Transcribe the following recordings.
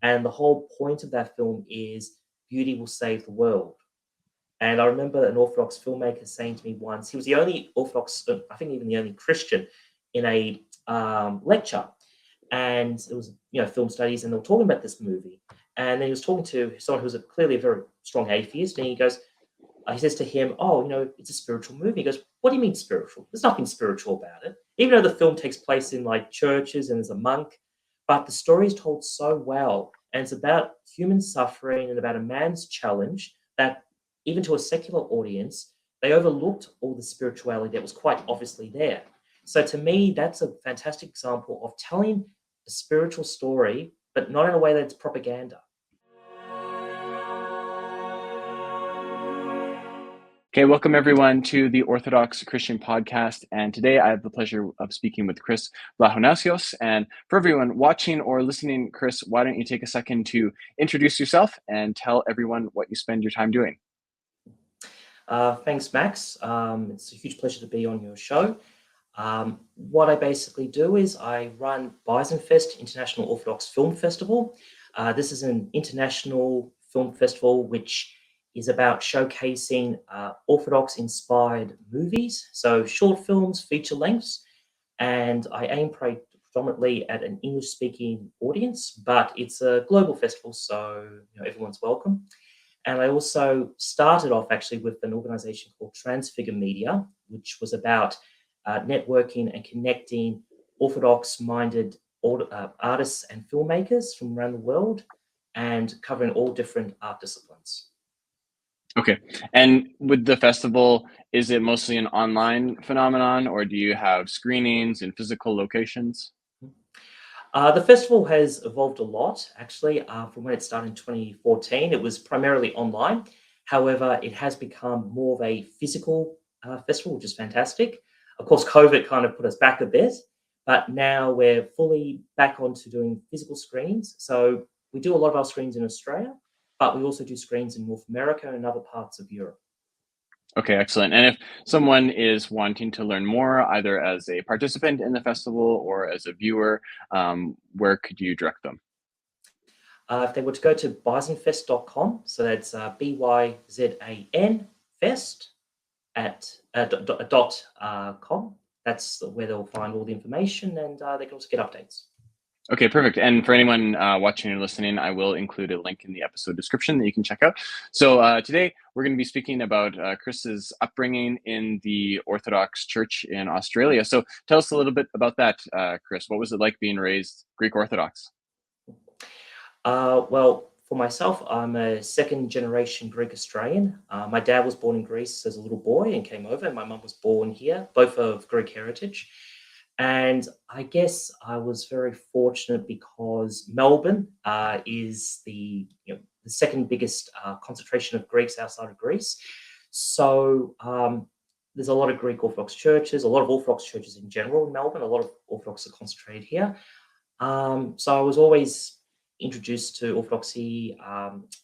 And the whole point of that film is beauty will save the world. And I remember an Orthodox filmmaker saying to me once, he was the only Orthodox, I think even the only Christian in a lecture. And it was, film studies, and they were talking about this movie. And then he was talking to someone who was clearly a very strong atheist. And he says to him, "Oh, it's a spiritual movie." He goes, "What do you mean spiritual? There's nothing spiritual about it." Even though the film takes place in like churches and there's a monk, but the story is told so well. And it's about human suffering and about a man's challenge that even to a secular audience, they overlooked all the spirituality that was quite obviously there. So to me, that's a fantastic example of telling a spiritual story, but not in a way that's propaganda. Okay, welcome everyone to the Orthodox Christian Podcast. And today I have the pleasure of speaking with Chris Vlahonasios. And for everyone watching or listening, Chris, why don't you take a second to introduce yourself and tell everyone what you spend your time doing? Thanks, Max. It's a huge pleasure to be on your show. What I basically do is I run Byzanfest International Orthodox Film Festival. This is an international film festival which is about showcasing Orthodox-inspired movies, so short films, feature lengths, and I aim predominantly at an English-speaking audience, but it's a global festival, so everyone's welcome. And I also started off actually with an organization called Transfigure Media, which was about networking and connecting Orthodox-minded artists and filmmakers from around the world and covering all different art disciplines. Okay. And with the festival, is it mostly an online phenomenon, or do you have screenings in physical locations? The festival has evolved a lot, actually, from when it started in 2014. It was primarily online. However, it has become more of a physical festival, which is fantastic. Of course, COVID kind of put us back a bit, but now we're fully back onto doing physical screens. So we do a lot of our screens in Australia, but we also do screens in North America and other parts of Europe. Okay, excellent. And if someone is wanting to learn more, either as a participant in the festival or as a viewer, where could you direct them? If they were to go to byzanfest.com, so that's BYZAN fest .com. That's where they'll find all the information, and they can also get updates. Okay, perfect. And for anyone watching or listening, I will include a link in the episode description that you can check out. So today we're going to be speaking about Chris's upbringing in the Orthodox Church in Australia. So tell us a little bit about that, Chris. What was it like being raised Greek Orthodox? Well, for myself, I'm a second generation Greek Australian. My dad was born in Greece as a little boy and came over, and my mum was born here, both of Greek heritage. And I guess I was very fortunate because Melbourne is the second biggest concentration of Greeks outside of Greece. So there's a lot of Greek Orthodox churches, a lot of Orthodox churches in general in Melbourne. A lot of Orthodox are concentrated here. So I was always introduced to Orthodoxy.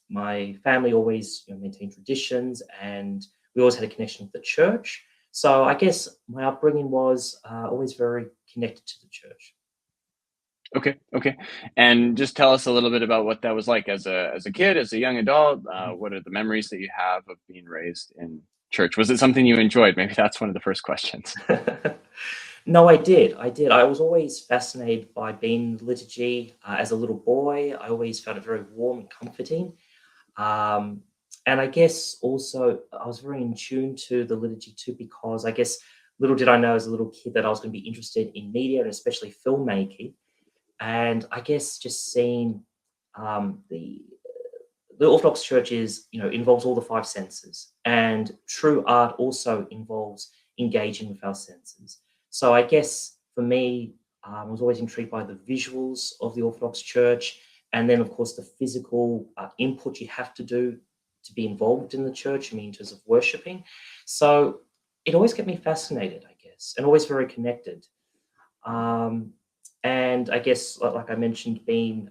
My family always maintained traditions, and we always had a connection with the church. So I guess my upbringing was always very connected to the church. Okay. And just tell us a little bit about what that was like as a kid, as a young adult. What are the memories that you have of being raised in church? Was it something you enjoyed? Maybe that's one of the first questions. No, I did. I was always fascinated by being in liturgy. As a little boy, I always found it very warm and comforting. And I guess also I was very in tune to the liturgy too, because I guess little did I know as a little kid that I was going to be interested in media and especially filmmaking. And I guess just seeing the Orthodox Church involves all the five senses, and true art also involves engaging with our senses. So I guess for me, I was always intrigued by the visuals of the Orthodox Church, and then of course the physical input you have to do to be involved in the church. I mean, in terms of worshiping. So it always kept me fascinated, I guess, and always very connected. And I guess, like I mentioned, being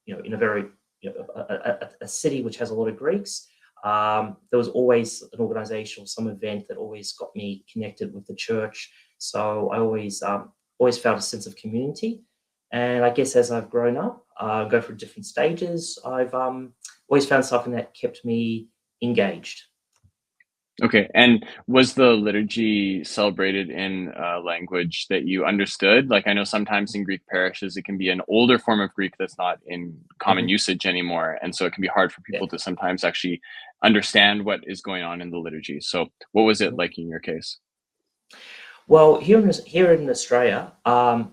in a very a city which has a lot of Greeks, there was always an organization or some event that always got me connected with the church. So I always felt a sense of community, And I guess as I've grown up, go through different stages, I've always found something that kept me engaged. Okay. And was the liturgy celebrated in a language that you understood? Like, I know sometimes in Greek parishes, it can be an older form of Greek that's not in common Mhm. usage anymore. And so it can be hard for Yeah. people to sometimes actually understand what is going on in the liturgy. So what was it Mhm. like in your case? Well, here in Australia,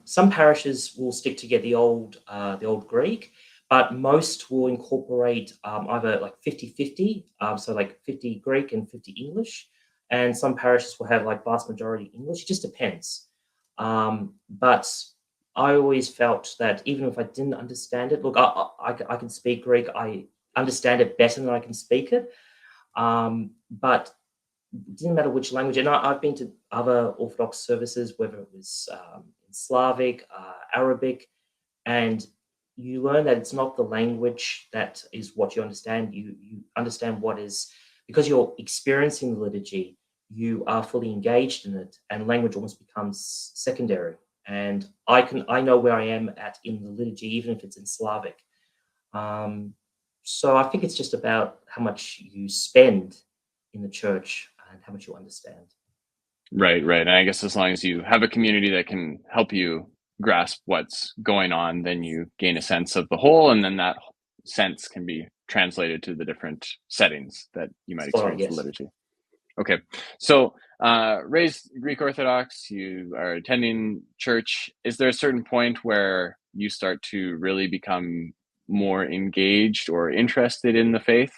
some parishes will stick to get the old Greek, but most will incorporate either like 50-50, so like 50 Greek and 50 English, and some parishes will have like vast majority English. It just depends. But I always felt that even if I didn't understand it, look, I can speak Greek. I understand it better than I can speak it. But it didn't matter which language. And I've been to other Orthodox services, whether it was in Slavic, Arabic, and you learn that it's not the language that is what you understand. You understand what is, because you're experiencing the liturgy, you are fully engaged in it, and language almost becomes secondary. And I know where I am at in the liturgy, even if it's in Slavic. Um, so I think it's just about how much you spend in the church and how much you understand. Right, right. And I guess as long as you have a community that can help you grasp what's going on, then you gain a sense of the whole, and then that sense can be translated to the different settings that you might Spot on, experience the yes. liturgy. Okay. So, raised Greek Orthodox, you are attending church. Is there a certain point where you start to really become more engaged or interested in the faith?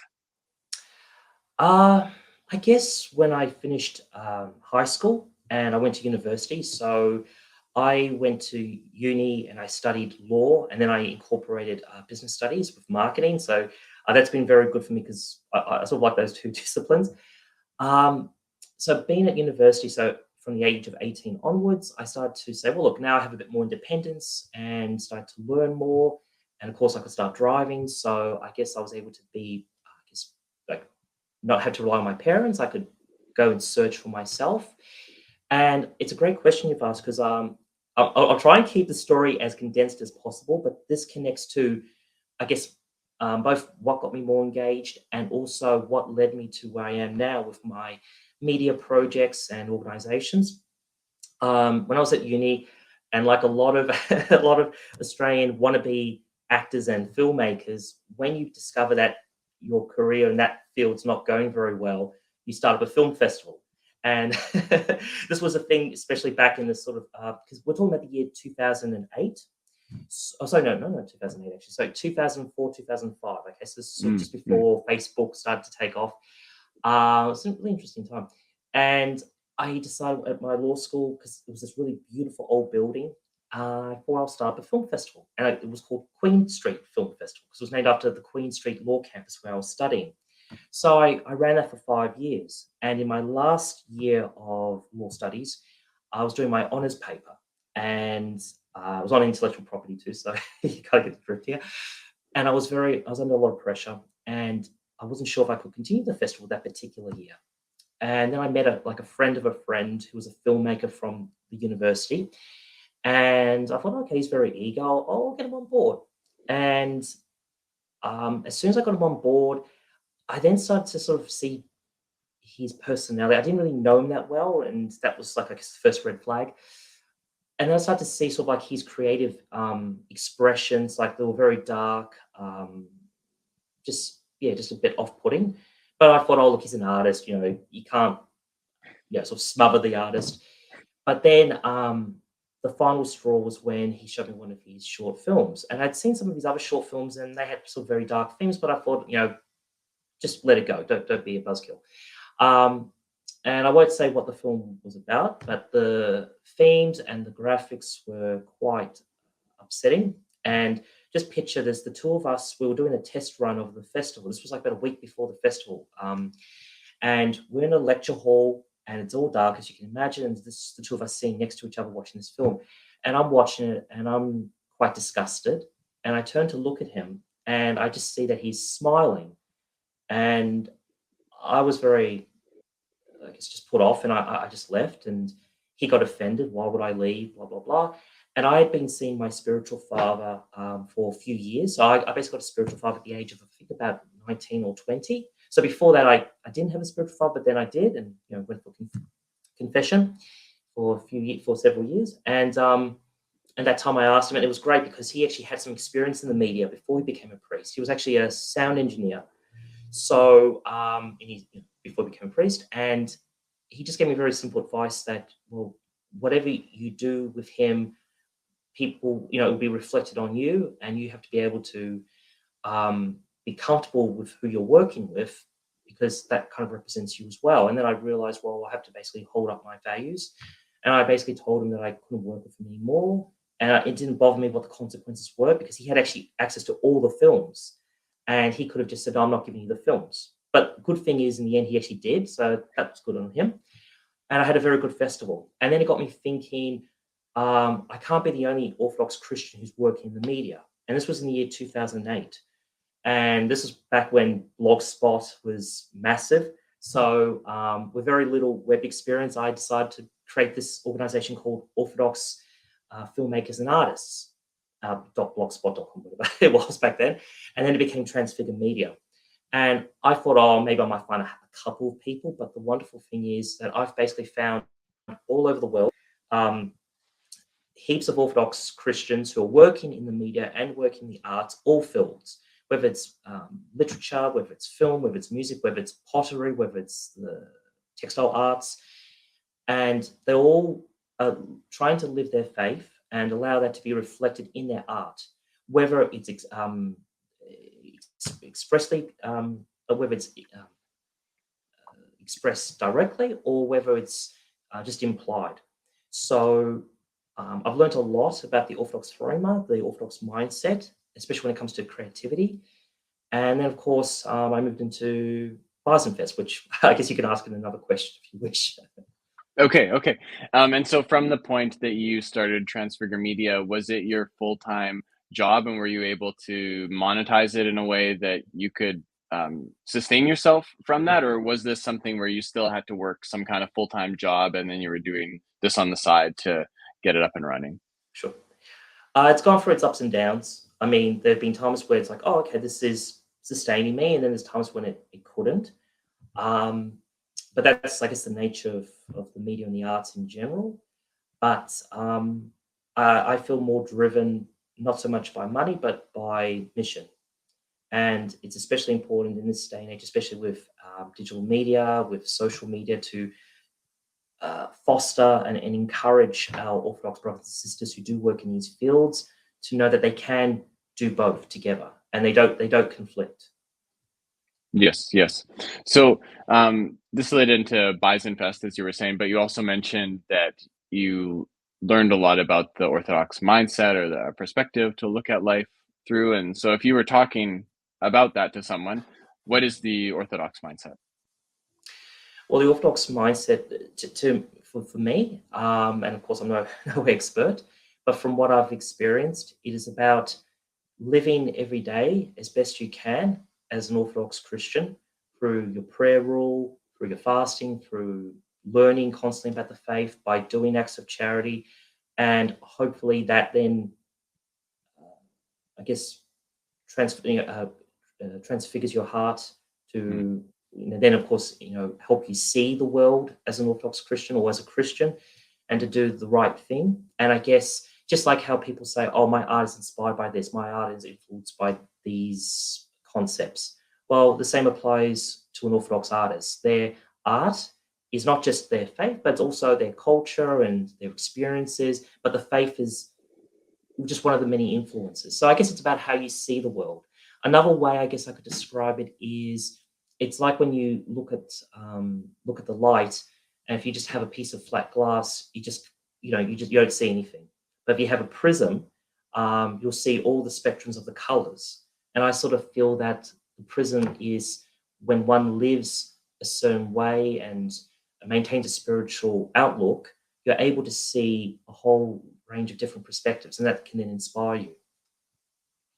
Uh, I guess when I finished high school and I went to university, so I went to uni and I studied law, and then I incorporated business studies with marketing. So that's been very good for me because I sort of like those two disciplines. Um, so being at university, so from the age of 18 onwards, I started to say, well, look, now I have a bit more independence and started to learn more. And of course, I could start driving. So I guess I was able to be, I guess, like not have to rely on my parents. I could go and search for myself. And it's a great question you've asked because I'll try and keep the story as condensed as possible, but this connects to, I guess, both what got me more engaged and also what led me to where I am now with my media projects and organizations. When I was at uni, and like a lot of a lot of Australian wannabe actors and filmmakers, when you discover that your career in that field's not going very well, you start up a film festival. And this was a thing, especially back in the sort of because we're talking about the year 2008. Oh, sorry, no, 2008 actually. So 2004, 2005. Okay, so this is sort of Mm, just mm. before Facebook started to take off. It was a really interesting time. And I decided at my law school, because it was this really beautiful old building, I thought I'll start a film festival. And it was called Queen Street Film Festival because it was named after the Queen Street Law Campus where I was studying. So I ran that for 5 years. And in my last year of law studies, I was doing my honours paper. And I was on intellectual property too, so you kind of get the drift here. And I was under a lot of pressure, and I wasn't sure if I could continue the festival that particular year. And then I met a friend of a friend who was a filmmaker from the university, and I thought, okay, he's very eager. I'll get him on board. And as soon as I got him on board, I then started to sort of see his personality. I didn't really know him that well, and that was like I guess the first red flag. And then I started to see sort of like his creative expressions, like they were very dark, just yeah, just a bit off-putting. But I thought, oh look, he's an artist. You know, you can't sort of smother the artist. But then the final straw was when he showed me one of his short films, and I'd seen some of his other short films, and they had sort of very dark themes. But I thought, just let it go. Don't be a buzzkill. Um, and I won't say what the film was about, but the themes and the graphics were quite upsetting. And just picture this: the two of us, we were doing a test run of the festival. This was like about a week before the festival, and we're in a lecture hall, and it's all dark, as you can imagine. And this the two of us sitting next to each other watching this film, and I'm watching it, and I'm quite disgusted. And I turn to look at him, and I just see that he's smiling, and I was very, I guess, just put off, and I just left, and he got offended. Why would I leave? Blah blah blah. And I had been seeing my spiritual father for a few years. So I basically got a spiritual father at the age of, I think, about 19 or 20. So before that, I didn't have a spiritual father, but then I did, and went for confession for several years. And that time I asked him, and it was great because he actually had some experience in the media before he became a priest. He was actually a sound engineer. So before he became a priest, and he just gave me very simple advice that, well, whatever you do with him, people, it will be reflected on you, and you have to be able to be comfortable with who you're working with, because that kind of represents you as well. And then I realized, well, I have to basically hold up my values. And I basically told him that I couldn't work with him anymore. And it didn't bother me what the consequences were, because he had actually access to all the films. And he could have just said, "Oh, I'm not giving you the films." But the good thing is, in the end, he actually did. So that's good on him. And I had a very good festival. And then it got me thinking, I can't be the only Orthodox Christian who's working in the media. And this was in the year 2008. And this was back when Blogspot was massive. So with very little web experience, I decided to create this organization called Orthodox Filmmakers and Artists, .blogspot.com, whatever it was back then. And then it became Transfigure Media. And I thought, oh, maybe I might find a couple of people. But the wonderful thing is that I've basically found all over the world heaps of Orthodox Christians who are working in the media and working in the arts, all fields, whether it's literature, whether it's film, whether it's music, whether it's pottery, whether it's the textile arts. And they're all trying to live their faith and allow that to be reflected in their art, whether it's expressly, or whether it's expressed directly, or whether it's just implied. So I've learned a lot about the Orthodox Roma, the Orthodox mindset, especially when it comes to creativity. And then, of course, I moved into Byzanfest, which I guess you can ask in another question if you wish. Okay. And so from the point that you started Transfigure Media, was it your full-time job, and were you able to monetize it in a way that you could sustain yourself from that? Or was this something where you still had to work some kind of full-time job and then you were doing this on the side to get it up and running? Sure. It's gone through its ups and downs. I mean, there have been times where it's like, oh, okay, this is sustaining me. And then there's times when it couldn't. But that's, I guess, the nature of the media and the arts in general. But I feel more driven, not so much by money, but by mission. And it's especially important in this day and age, especially with digital media, with social media, to foster and encourage our Orthodox brothers and sisters who do work in these fields to know that they can do both together, and they don't conflict. Yes. So this led into Byzanfest, as you were saying, but you also mentioned that you learned a lot about the Orthodox mindset, or the perspective to look at life through. And so if you were talking about that to someone, what is the Orthodox mindset? Well, the Orthodox mindset for me, and of course I'm no expert, but from what I've experienced, it is about living every day as best you can as an Orthodox Christian, through your prayer rule, through your fasting, through learning constantly about the faith, by doing acts of charity, and hopefully that then, I guess, transfigures your heart to, then of course, help you see the world as an Orthodox Christian or as a Christian, and to do the right thing. And I guess, just like how people say, oh, my art is inspired by this, my art is influenced by these concepts. Well, the same applies to an Orthodox artist. Their art is not just their faith, but it's also their culture and their experiences. But the faith is just one of the many influences. So I guess it's about how you see the world. Another way I guess I could describe it is, it's like when you look at the light, and if you just have a piece of flat glass, you don't see anything. But if you have a prism, you'll see all the spectrums of the colors. And I sort of feel that the prism is when one lives a certain way and maintains a spiritual outlook, you're able to see a whole range of different perspectives, and that can then inspire you.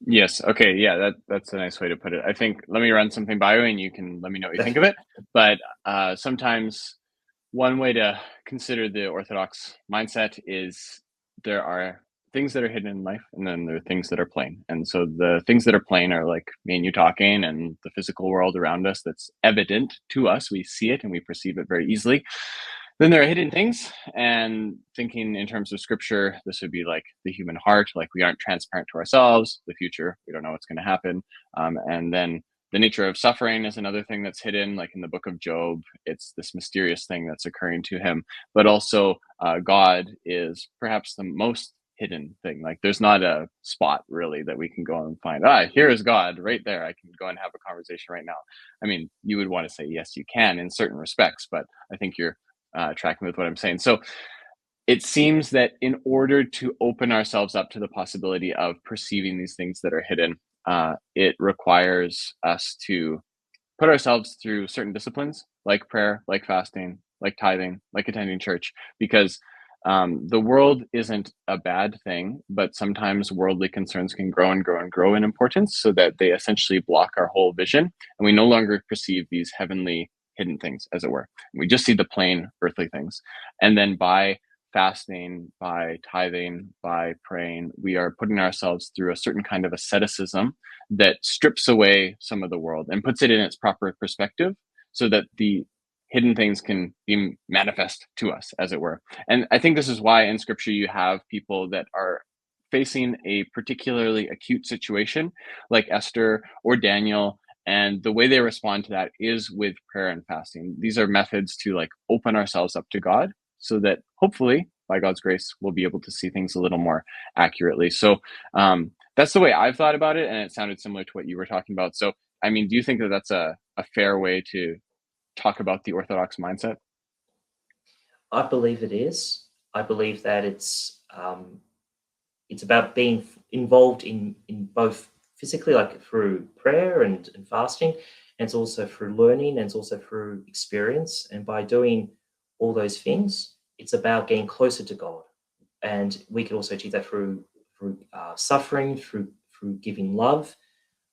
Yes. Okay. Yeah, that's a nice way to put it. I think, let me run something by you and you can let me know what you think of it. But sometimes one way to consider the Orthodox mindset is there are things that are hidden in life, and then there are things that are plain. And so the things that are plain are like me and you talking and the physical world around us that's evident to us. We see it and we perceive it very easily. Then there are hidden things, and thinking in terms of scripture, this would be like the human heart, like we aren't transparent to ourselves, the future, we don't know what's going to happen. And then the nature of suffering is another thing that's hidden, like in the book of Job, it's this mysterious thing that's occurring to him. But also God is perhaps the most hidden thing. Like there's not a spot really that we can go and find, here is God right there, I can go and have a conversation right now. I mean, you would want to say yes, you can in certain respects, but I think you're tracking with what I'm saying. So it seems that in order to open ourselves up to the possibility of perceiving these things that are hidden, it requires us to put ourselves through certain disciplines like prayer, like fasting, like tithing, like attending church, because the world isn't a bad thing, but sometimes worldly concerns can grow and grow and grow in importance so that they essentially block our whole vision, and we no longer perceive these heavenly hidden things, as it were. We just see the plain earthly things. And then by fasting, by tithing, by praying, we are putting ourselves through a certain kind of asceticism that strips away some of the world and puts it in its proper perspective so that the hidden things can be manifest to us, as it were. And I think this is why in scripture you have people that are facing a particularly acute situation, like Esther or Daniel, and the way they respond to that is with prayer and fasting. These are methods to like open ourselves up to God so that hopefully by God's grace, we'll be able to see things a little more accurately. So that's the way I've thought about it. And it sounded similar to what you were talking about. So, I mean, do you think that that's a fair way to talk about the Orthodox mindset? I believe it is. I believe that it's about being involved in both physically, like through prayer and fasting, and it's also through learning, and it's also through experience. And by doing all those things, it's about getting closer to God. And we can also achieve that through suffering, through giving love,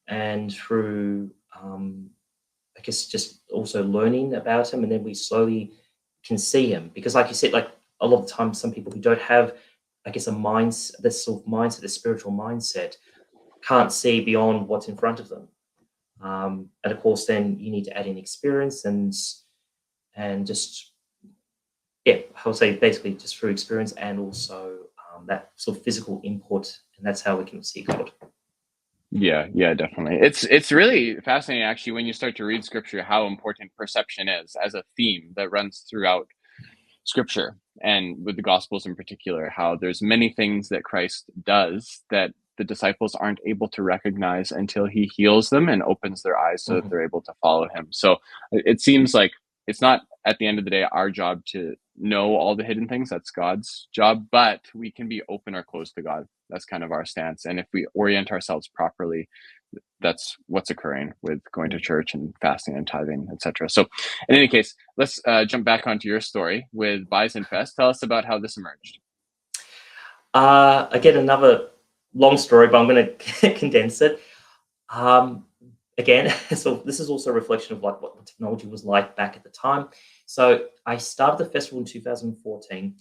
and through I guess just also learning about Him, and then we slowly can see Him. Because, like you said, like a lot of the time, some people who don't have, I guess, this sort of mindset, this spiritual mindset, can't see beyond what's in front of them. And of course, then you need to add in experience and just, yeah, I would say basically just through experience and also that sort of physical input, and that's how we can see God. Yeah, definitely. It's really fascinating actually when you start to read scripture how important perception is as a theme that runs throughout scripture, and with the gospels in particular, how there's many things that Christ does that the disciples aren't able to recognize until he heals them and opens their eyes so that they're able to follow him. So it seems like it's not at the end of the day our job to know all the hidden things, that's God's job, but we can be open or closed to God. That's kind of our stance. And if we orient ourselves properly, that's what's occurring with going to church and fasting and tithing, etc. So in any case, let's jump back onto your story with Byzanfest. Tell us about how this emerged. Again, another long story, but I'm going to condense it. Again, so this is also a reflection of like what the technology was like back at the time. So I started the festival in 2014,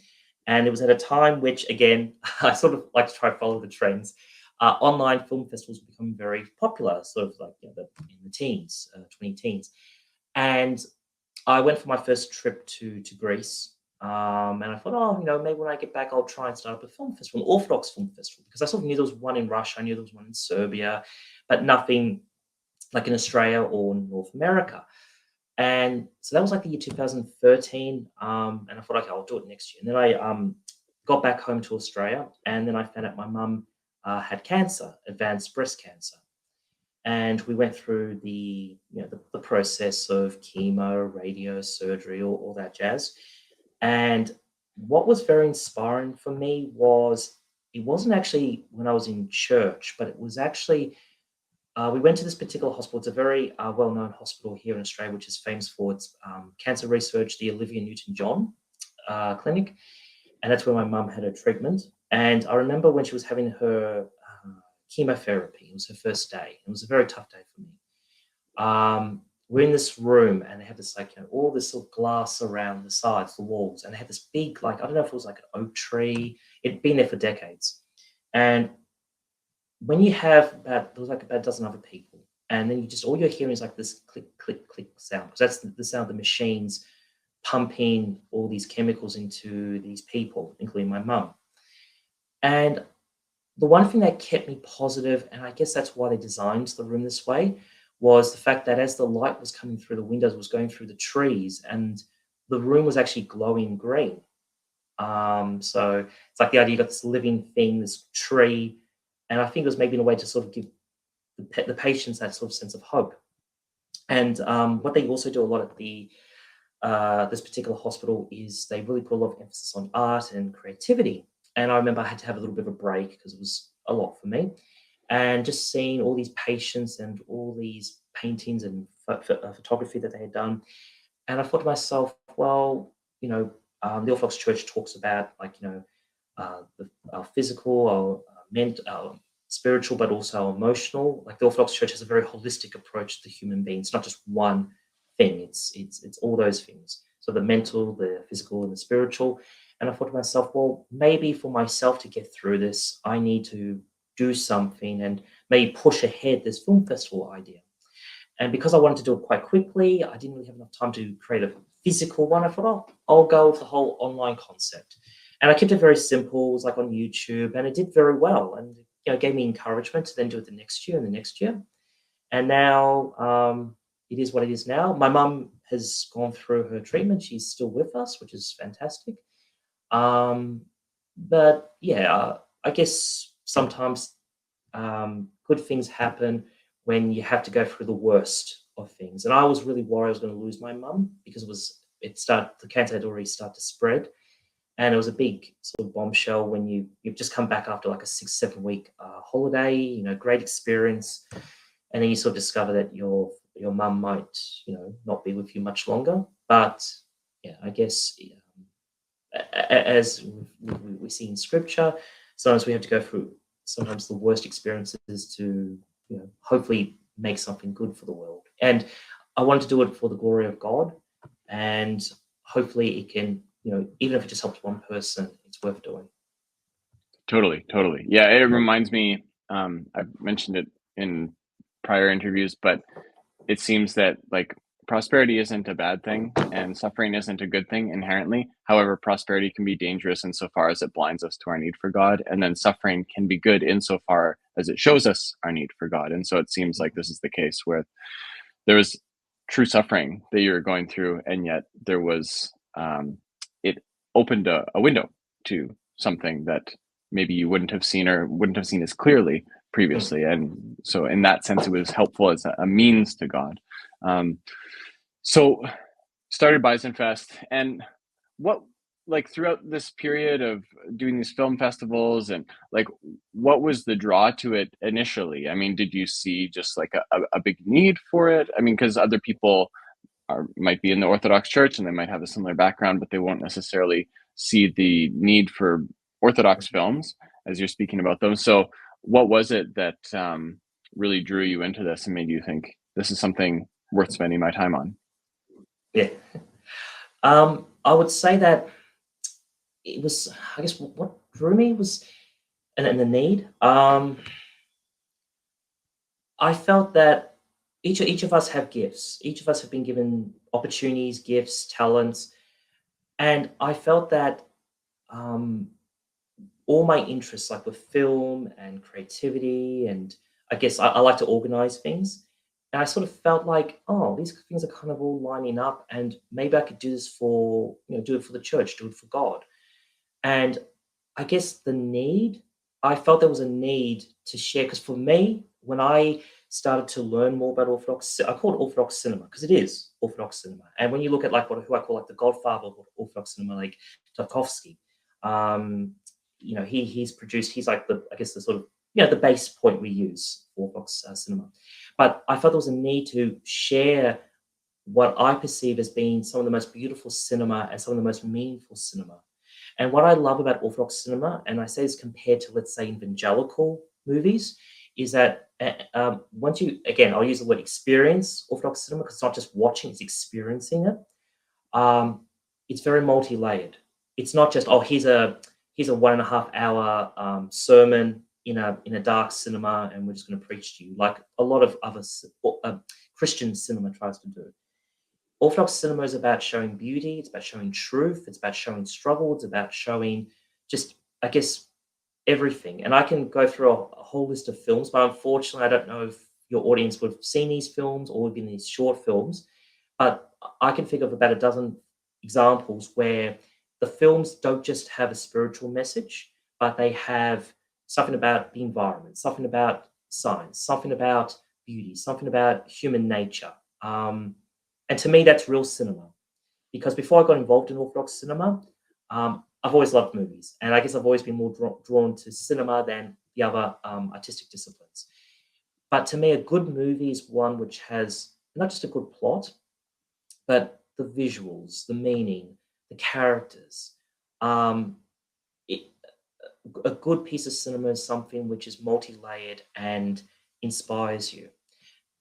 and it was at a time which, again, I sort of like to try to follow the trends. Online film festivals were becoming very popular, sort of like in the teens, 20 teens. And I went for my first trip to Greece, and I thought, maybe when I get back, I'll try and start up a film festival, an Orthodox film festival, because I sort of knew there was one in Russia, I knew there was one in Serbia, but nothing like in Australia or North America. And so that was like the year 2013, and I thought, okay, I'll do it next year. And then I got back home to Australia, and then I found out my mum had cancer, advanced breast cancer. And we went through the process of chemo, radio, surgery, all that jazz. And what was very inspiring for me was it wasn't actually when I was in church, but it was actually we went to this particular hospital. It's a very well-known hospital here in Australia, which is famous for its cancer research, the Olivia Newton-John Clinic. And that's where my mum had her treatment. And I remember when she was having her chemotherapy, it was her first day. It was a very tough day for me. We're in this room, and they have this all this sort of glass around the sides, the walls, and they had this big, I don't know if it was like an oak tree. It'd been there for decades. And when you have about a dozen other people, and then all you're hearing is like this click, click, click sound, because that's the sound of the machines pumping all these chemicals into these people, including my mum. And the one thing that kept me positive, and I guess that's why they designed the room this way, was the fact that as the light was coming through the windows, it was going through the trees, and the room was actually glowing green. So it's like the idea you got this living thing, this tree, and I think it was maybe in a way to sort of give the patients that sort of sense of hope. And what they also do a lot at this particular hospital is they really put a lot of emphasis on art and creativity. And I remember I had to have a little bit of a break because it was a lot for me. And just seeing all these patients and all these paintings and photography that they had done. And I thought to myself, well, the Orthodox Church talks about our physical, our mental, our spiritual, but also our emotional. Like the Orthodox Church has a very holistic approach to human beings, not just one thing. It's all those things. So the mental, the physical, and the spiritual. And I thought to myself, well, maybe for myself to get through this, I need to do something and maybe push ahead this film festival idea. And because I wanted to do it quite quickly, I didn't really have enough time to create a physical one. I thought, oh, I'll go with the whole online concept. And I kept it very simple. It was like on YouTube, and it did very well. And gave me encouragement to then do it the next year and the next year. And now it is what it is now. My mum has gone through her treatment. She's still with us, which is fantastic. But yeah, I guess sometimes good things happen when you have to go through the worst of things. And I was really worried I was going to lose my mum because the cancer had already started to spread. And it was a big sort of bombshell when you've just come back after like a 6-7 week holiday, great experience. And then you sort of discover that your mum might, not be with you much longer. But yeah, I guess as we see in scripture, sometimes we have to go through sometimes the worst experiences to, hopefully make something good for the world. And I wanted to do it for the glory of God. And hopefully it can, even if it just helps one person, it's worth doing. Totally. Yeah, it reminds me, I've mentioned it in prior interviews, but it seems that like prosperity isn't a bad thing and suffering isn't a good thing inherently. However, prosperity can be dangerous insofar as it blinds us to our need for God, and then suffering can be good insofar as it shows us our need for God. And so it seems like this is the case where there was true suffering that you were going through, and yet there was it opened a window to something that maybe you wouldn't have seen as clearly previously. And so in that sense, it was helpful as a means to God. So started Byzanfest, and what, like throughout this period of doing these film festivals, and like what was the draw to it initially? I mean, did you see just like a big need for it? I mean, because other people might be in the Orthodox Church and they might have a similar background, but they won't necessarily see the need for Orthodox films as you're speaking about them. So what was it that really drew you into this and made you think this is something worth spending my time on? Yeah. I would say that it was, I guess, what drew me was, and the need. I felt that each of us have gifts. Each of us have been given opportunities, gifts, talents, and I felt that all my interests, like with film and creativity, and I guess I like to organize things. And I sort of felt like, oh, these things are kind of all lining up, and maybe I could do this for, do it for the church, do it for God. And I guess I felt there was a need to share, because for me, when I started to learn more about I call it Orthodox cinema because it is Orthodox cinema. And when you look at like who I call like the godfather of Orthodox cinema, like Tarkovsky, he's like the sort of, the base point we use for Orthodox cinema. But I felt there was a need to share what I perceive as being some of the most beautiful cinema and some of the most meaningful cinema. And what I love about Orthodox cinema, and I say this compared to, let's say, evangelical movies, is that once I'll use the word experience Orthodox cinema because it's not just watching, it's experiencing it. It's very multi-layered. It's not just, oh, here's here's a 1.5 hour sermon in a dark cinema, and we're just going to preach to you, like a lot of other Christian cinema tries to do. Orthodox cinema is about showing beauty, it's about showing truth, it's about showing struggle, it's about showing just, I guess, everything. And I can go through a whole list of films, but unfortunately, I don't know if your audience would have seen these films or been these short films, but I can think of about a dozen examples where the films don't just have a spiritual message, but they have something about the environment, something about science, something about beauty, something about human nature. And to me, that's real cinema. Because before I got involved in Orthodox cinema, I've always loved movies. And I guess I've always been more drawn to cinema than the other artistic disciplines. But to me, a good movie is one which has not just a good plot, but the visuals, the meaning, the characters. A good piece of cinema is something which is multi-layered and inspires you.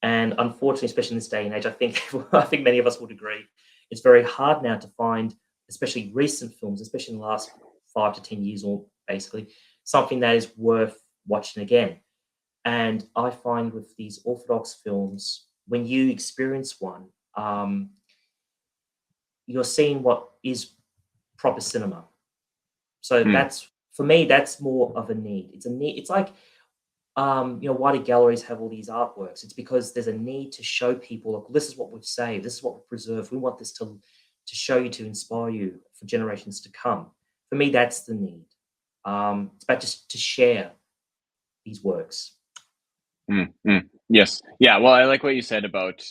And unfortunately, especially in this day and age, I think many of us would agree, it's very hard now to find, especially recent films, especially in the last 5 to 10 years, or basically something that is worth watching again. And I find with these Orthodox films, when you experience one, you're seeing what is proper cinema. So that's, for me, that's more of a need. It's a need. It's like, why do galleries have all these artworks? It's because there's a need to show people, look, this is what we've saved, this is what we've preserved. We want this to show you, to inspire you for generations to come. For me, that's the need. It's about just to share these works. Yes. Yeah. Well, I like what you said about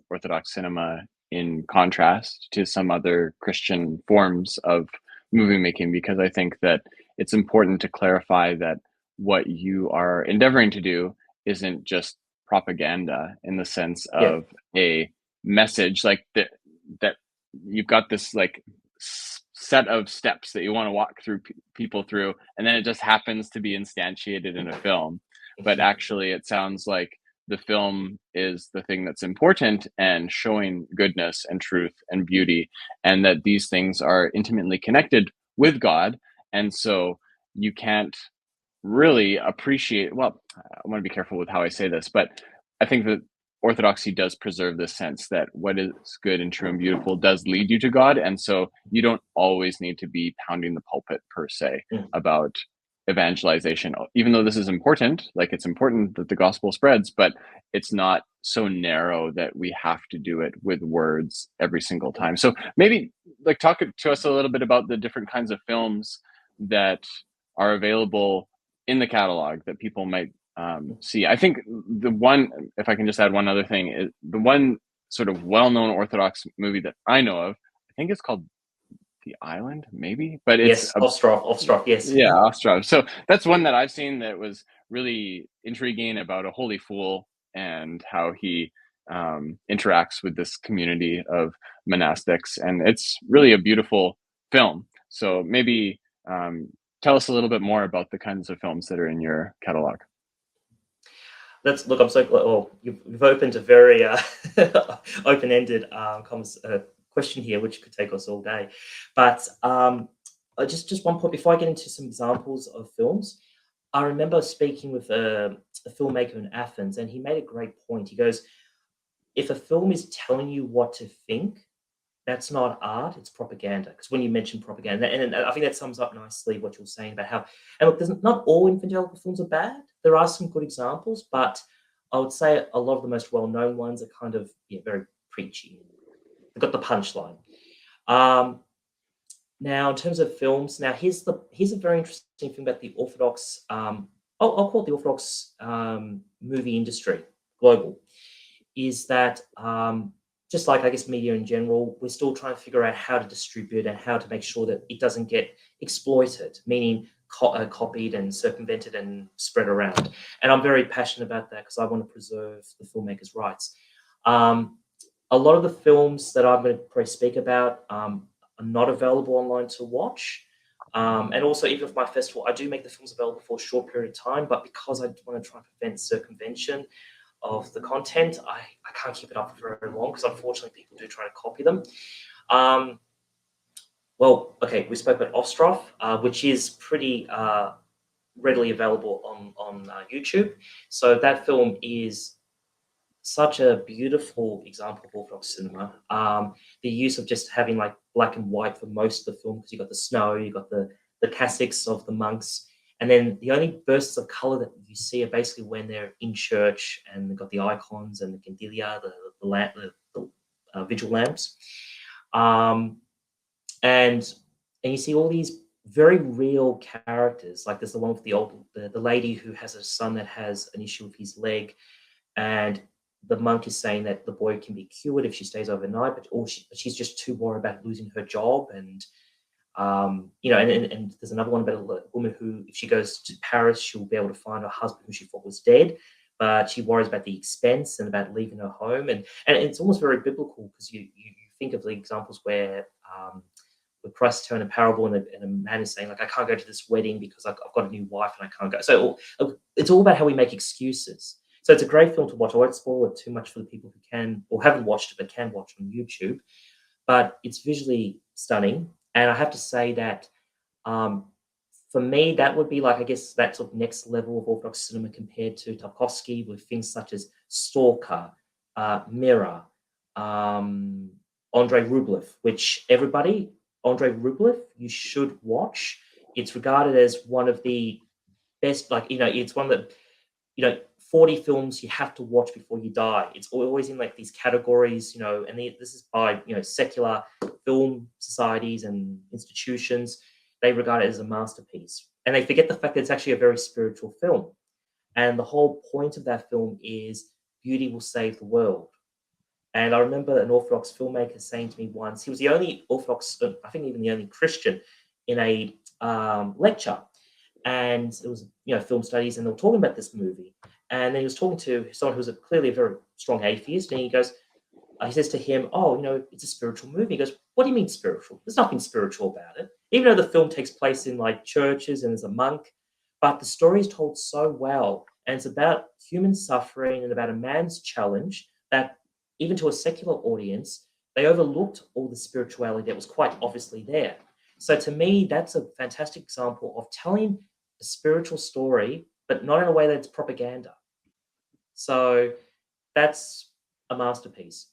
Orthodox cinema in contrast to some other Christian forms of movie making, because I think that it's important to clarify that what you are endeavoring to do isn't just propaganda in the sense of a message, like that you've got this like set of steps that you want to walk through people through, and then it just happens to be instantiated in a film. But actually, it sounds like the film is the thing that's important, and showing goodness and truth and beauty, and that these things are intimately connected with God. And so you can't really appreciate, well, I want to be careful with how I say this, but I think that Orthodoxy does preserve this sense that what is good and true and beautiful does lead you to God. And so you don't always need to be pounding the pulpit per se about evangelization, even though this is important. Like, it's important that the gospel spreads, but it's not so narrow that we have to do it with words every single time. So maybe like talk to us a little bit about the different kinds of films that are available in the catalog that people might see. I think the one, if I can just add one other thing, is the one sort of well-known Orthodox movie that I know of, I think it's called The Island, maybe, but it's Ostrov, yes. Yeah, Ostrov. So that's one that I've seen that was really intriguing, about a holy fool and how he interacts with this community of monastics, and it's really a beautiful film. So maybe tell us a little bit more about the kinds of films that are in your catalog. I'm so glad. Well, you've opened a very open-ended question here, which could take us all day. But just one point before I get into some examples of films. I remember speaking with a filmmaker in Athens, and he made a great point. He goes, if a film is telling you what to think, that's not art, it's propaganda. Because when you mention propaganda, and I think that sums up nicely what you're saying about how, and look, not all evangelical films are bad. There are some good examples, but I would say a lot of the most well-known ones are kind of very preachy. They've got the punchline. Now, in terms of films, here's a very interesting thing about the Orthodox. I'll call it the Orthodox movie industry, global, is that just like, I guess, media in general, we're still trying to figure out how to distribute and how to make sure that it doesn't get exploited, meaning copied and circumvented and spread around. And I'm very passionate about that because I want to preserve the filmmakers' rights. A lot of the films that I'm going to probably speak about are not available online to watch. And also, even with my festival, I do make the films available for a short period of time, but because I want to try and prevent circumvention of the content, I can't keep it up for very long, because unfortunately people do try to copy them. Well, okay, we spoke about Ostrov, which is pretty readily available on YouTube. So that film is such a beautiful example of Orthodox cinema. The use of just having like black and white for most of the film, because you got the snow, you got the cassocks of the monks, and then the only bursts of color that you see are basically when they're in church and they've got the icons and the candelia, the vigil lamps, um, and and you see all these very real characters. Like there's the one with the lady who has a son that has an issue with his leg, and the monk is saying that the boy can be cured if she stays overnight, but she's just too worried about losing her job. And and there's another one about a woman who, if she goes to Paris, she'll be able to find her husband who she thought was dead, but she worries about the expense and about leaving her home. And it's almost very biblical, because you think of the examples where Christ is telling a parable, and a man is saying, like, I can't go to this wedding because I've got a new wife and I can't go. So it's all about how we make excuses. So it's a great film to watch. I won't spoil it too much for the people who can or haven't watched it but can watch on YouTube. But it's visually stunning, and I have to say that for me, that would be like, I guess, that sort of next level of Orthodox cinema compared to Tarkovsky, with things such as Stalker, Mirror, Andrei Rublev, which Andrei Rublev, you should watch. It's regarded as one of the best, it's one of the 40 films you have to watch before you die. It's always in like these categories, and this is by, secular film societies and institutions. They regard it as a masterpiece. And they forget the fact that it's actually a very spiritual film. And the whole point of that film is beauty will save the world. And I remember an Orthodox filmmaker saying to me once, he was the only Orthodox, I think even the only Christian, in a lecture. And it was, film studies, and they were talking about this movie. And then he was talking to someone who was clearly a very strong atheist. And he says to him, oh, it's a spiritual movie. He goes, what do you mean spiritual? There's nothing spiritual about it. Even though the film takes place in like churches and there's a monk, but the story is told so well. And it's about human suffering and about a man's challenge that even to a secular audience, they overlooked all the spirituality that was quite obviously there. So to me, that's a fantastic example of telling a spiritual story, but not in a way that's propaganda. So that's a masterpiece.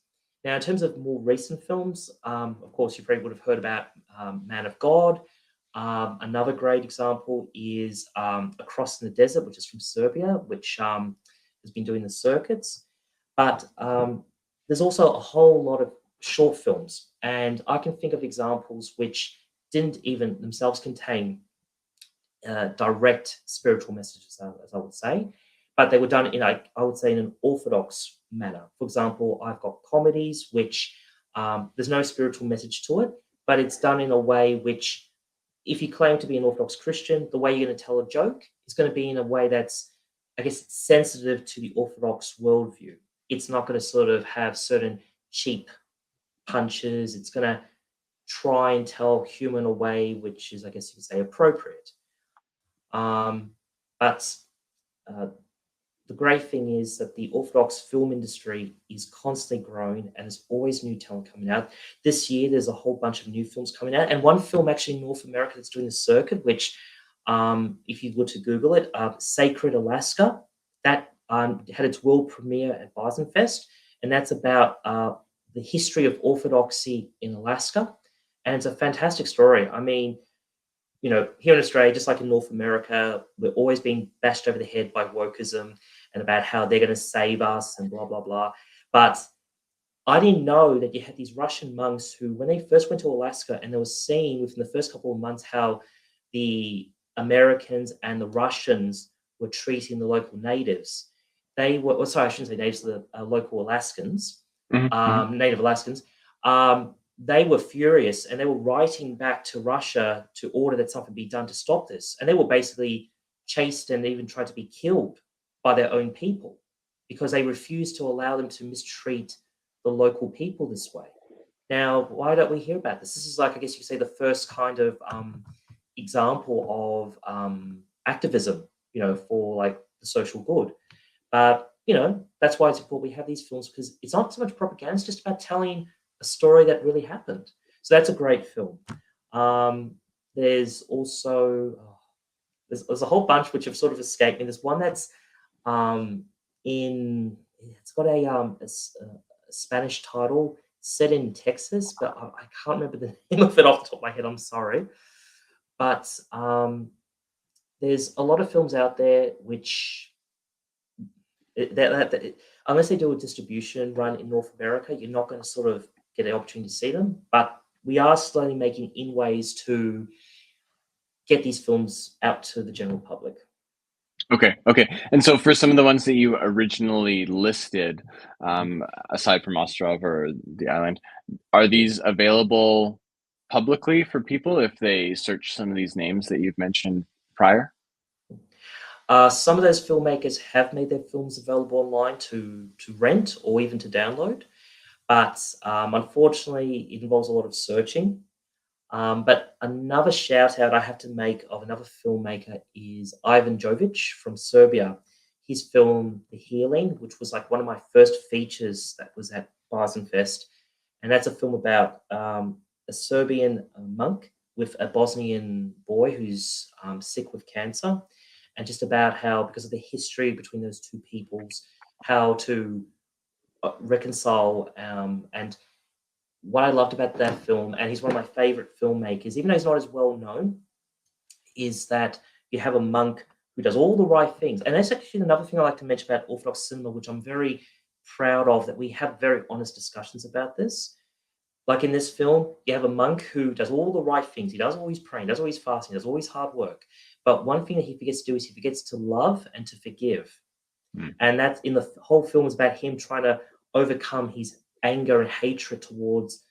Now, in terms of more recent films, of course, you probably would have heard about Man of God. Another great example is Across in the Desert, which is from Serbia, which has been doing the circuits. But there's also a whole lot of short films, and I can think of examples which didn't even themselves contain direct spiritual messages, as I would say, but they were done in, I would say, in an orthodox manner. For example, I've got comedies which there's no spiritual message to it, but it's done in a way which, if you claim to be an Orthodox Christian, the way you're going to tell a joke is going to be in a way that's, I guess, sensitive to the Orthodox worldview. It's not going to sort of have certain cheap punches. It's going to try and tell humor in a way which is, I guess you could say, appropriate. But the great thing is that the Orthodox film industry is constantly growing, and there's always new talent coming out. This year, there's a whole bunch of new films coming out, and one film actually in North America that's doing the circuit, which, if you were to Google it, Sacred Alaska, that had its world premiere at Byzanfest, and that's about the history of Orthodoxy in Alaska, and it's a fantastic story. I mean, here in Australia, just like in North America, we're always being bashed over the head by wokeism and about how they're going to save us and blah, blah, blah. But I didn't know that you had these Russian monks who, when they first went to Alaska, and they were seeing within the first couple of months how the Americans and the Russians were treating the local natives. They were, sorry, I shouldn't say natives, the local Alaskans, native Alaskans. They were furious, and they were writing back to Russia to order that something be done to stop this. And they were basically chased and even tried to be killed by their own people because they refused to allow them to mistreat the local people this way. Now, why don't we hear about this? This is like, I guess you could say, the first kind of example of activism, for like the social good. But, that's why it's important we have these films, because it's not so much propaganda, it's just about telling a story that really happened. So that's a great film. There's also there's a whole bunch which have sort of escaped me. There's one that's it's got a Spanish title set in Texas, but I can't remember the name of it off the top of my head. I'm sorry, but there's a lot of films out there which unless they do a distribution run in North America, you're not going to sort of get the opportunity to see them. But we are slowly making in ways to get these films out to the general public. Okay. And so for some of the ones that you originally listed, aside from Ostrov or the island, are these available publicly for people if they search some of these names that you've mentioned prior? Some of those filmmakers have made their films available online to rent or even to download, but unfortunately, it involves a lot of searching. But another shout out I have to make of another filmmaker is Ivan Jovic from Serbia. His film The Healing, which was like one of my first features that was at Byzanfest, and that's a film about a Serbian monk with a Bosnian boy who's sick with cancer, and just about how, because of the history between those two peoples, how to reconcile. And what I loved about that film, and he's one of my favorite filmmakers, even though he's not as well known, is that you have a monk who does all the right things. And that's actually another thing I like to mention about Orthodox cinema, which I'm very proud of, that we have very honest discussions about this. Like in this film, you have a monk who does all the right things. He does all his praying, does all his fasting, does all his hard work. But one thing that he forgets to do is he forgets to love and to forgive. And that's in the whole film is about him trying to overcome his anger and hatred towards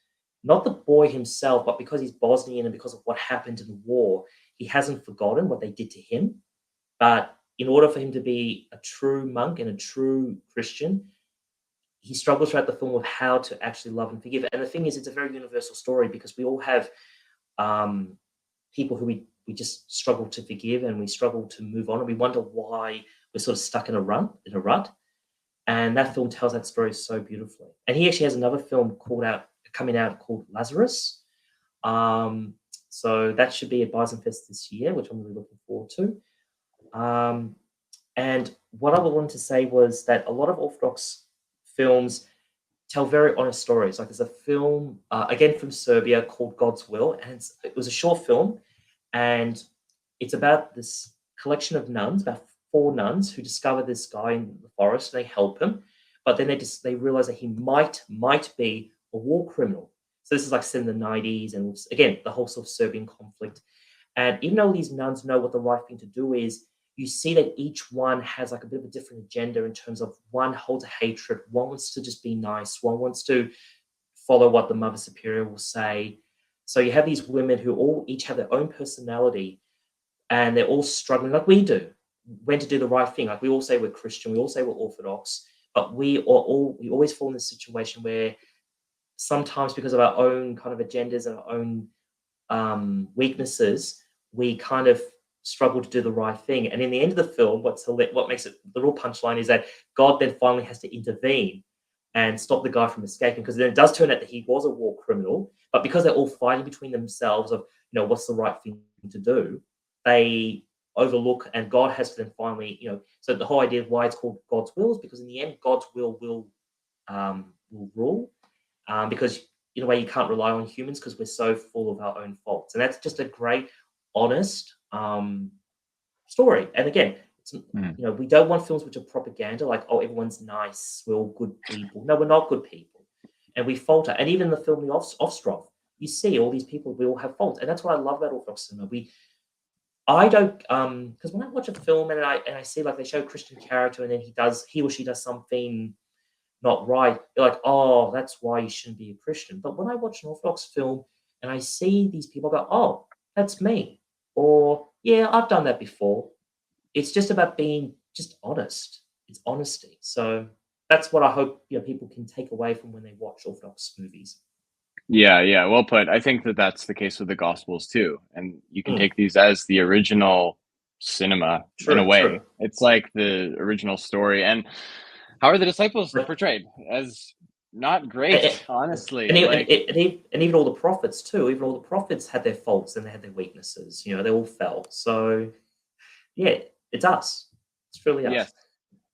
not the boy himself, but because he's Bosnian and because of what happened in the war, he hasn't forgotten what they did to him. But in order for him to be a true monk and a true Christian, he struggles throughout the film with how to actually love and forgive. And the thing is, it's a very universal story because we all have people who we just struggle to forgive and we struggle to move on, and we wonder why we're sort of stuck in a rut. And that film tells that story so beautifully. And he actually has another film coming out called Lazarus. So that should be at Byzanfest this year, which I'm really looking forward to. And what I wanted to say was that a lot of Orthodox films tell very honest stories. Like there's a film, again from Serbia, called God's Will, and it was a short film, and it's about this collection of nuns, about 4 nuns, who discover this guy in the forest, and they help him, but then they realize that he might be a war criminal. So this is like set in the 90s, and again, the whole sort of Serbian conflict. And even though these nuns know what the right thing to do is, you see that each one has like a bit of a different agenda in terms of one holds a hatred, one wants to just be nice, one wants to follow what the Mother Superior will say. So you have these women who all each have their own personality, and they're all struggling like we do, when to do the right thing. Like we all say we're Christian, we all say we're Orthodox, but we always fall in this situation where sometimes because of our own kind of agendas and our own weaknesses, we kind of struggle to do the right thing. And in the end of the film, what makes it the real punchline is that God then finally has to intervene and stop the guy from escaping, because then it does turn out that he was a war criminal, but because they're all fighting between themselves of, what's the right thing to do, they overlook, and God has to then finally, so the whole idea of why it's called God's will is because in the end, God's will rule, because in a way you can't rely on humans because we're so full of our own faults. And that's just a great, honest story. And again, it's, we don't want films which are propaganda, like, oh, everyone's nice, we're all good people. No, we're not good people. And we falter. And even the film The Ostrov, you see all these people, we all have faults. And that's what I love about Orthodox cinema. I don't, because when I watch a film and I see like they show a Christian character and then he or she does something not right, you're like, oh, that's why you shouldn't be a Christian. But when I watch an Orthodox film and I see these people, I go, oh, that's me. Or, yeah, I've done that before. It's just about being just honest. It's honesty. So that's what I hope people can take away from when they watch Orthodox movies. Yeah, well put. I think that that's the case with the Gospels too, and you can take these as the original cinema in a way. True. It's like the original story. And how are the disciples portrayed? As not And, great, honestly. and, Like, and even all the prophets too. Even all the prophets had their faults and they had their weaknesses. They all fell. So yeah, it's us. It's truly us. yes.